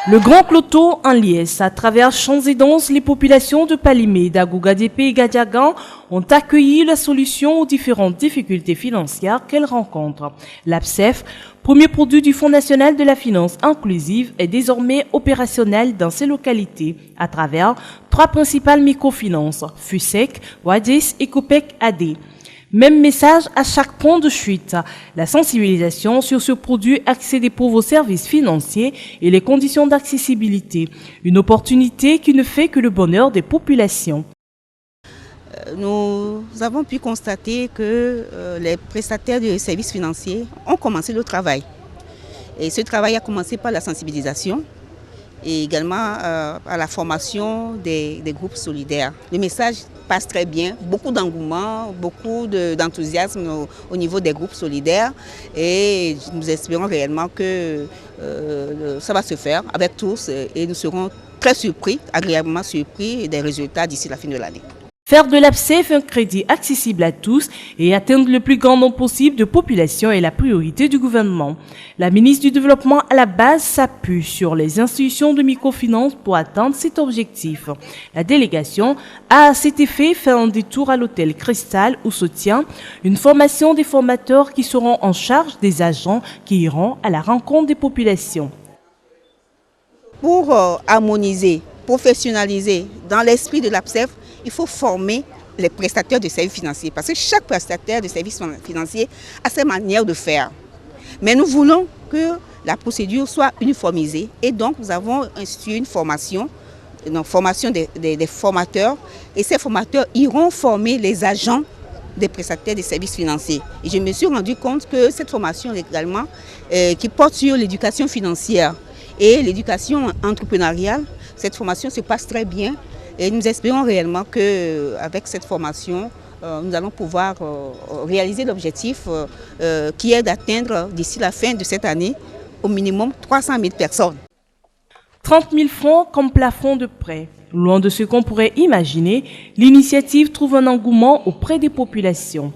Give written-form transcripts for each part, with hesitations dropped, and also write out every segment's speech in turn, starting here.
Le Grand Cloto en liesse, à travers champs et danses, les populations de Palimé, d'Agougadepe et Gadiagan ont accueilli la solution aux différentes difficultés financières qu'elles rencontrent. L'APSEF, premier produit du Fonds national de la finance inclusive, est désormais opérationnel dans ces localités à travers 3 principales microfinances, FUSEC, Wadis et Copec AD. Même message à chaque point de chute. La sensibilisation sur ce produit accéder pour vos services financiers et les conditions d'accessibilité. Une opportunité qui ne fait que le bonheur des populations. Nous avons pu constater que les prestataires de services financiers ont commencé le travail. Et ce travail a commencé par la sensibilisation et également à la formation des groupes solidaires. Le message passe très bien, beaucoup d'engouement, beaucoup d'enthousiasme au niveau des groupes solidaires et nous espérons réellement que ça va se faire avec tous et nous serons très surpris, agréablement surpris des résultats d'ici la fin de l'année. Faire de l'APSEF un crédit accessible à tous et atteindre le plus grand nombre possible de populations est la priorité du gouvernement. La ministre du Développement à la base s'appuie sur les institutions de microfinance pour atteindre cet objectif. La délégation a à cet effet fait un détour à l'hôtel Cristal où se tient une formation des formateurs qui seront en charge des agents qui iront à la rencontre des populations. Pour harmoniser, professionnaliser dans l'esprit de l'APSEF, il faut former les prestataires de services financiers parce que chaque prestataire de services financiers a sa manière de faire. Mais nous voulons que la procédure soit uniformisée et donc nous avons institué une formation des formateurs et ces formateurs iront former les agents des prestataires de services financiers. Et je me suis rendu compte que cette formation également qui porte sur l'éducation financière et l'éducation entrepreneuriale, cette formation se passe très bien. Et nous espérons réellement qu'avec cette formation, nous allons pouvoir réaliser l'objectif qui est d'atteindre d'ici la fin de cette année au minimum 300 000 personnes. 30 000 francs comme plafond de prêt. Loin de ce qu'on pourrait imaginer, l'initiative trouve un engouement auprès des populations.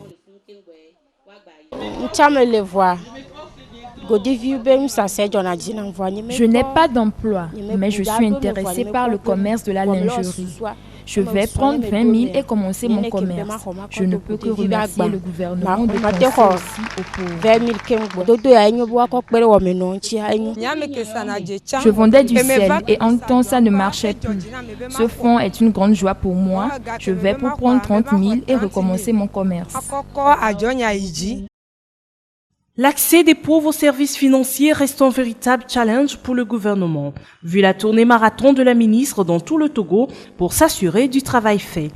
Je n'ai pas d'emploi, mais je suis intéressée par le commerce de la lingerie. Je vais prendre 20 000 et commencer mon commerce. Je ne peux que remercier le gouvernement de penser aussi aux pauvres. Je vendais du sel et en temps ça ne marchait plus. Ce fonds est une grande joie pour moi. Je vais pour prendre 30 000 et recommencer mon commerce. L'accès des pauvres aux services financiers reste un véritable challenge pour le gouvernement, vu la tournée marathon de la ministre dans tout le Togo pour s'assurer du travail fait.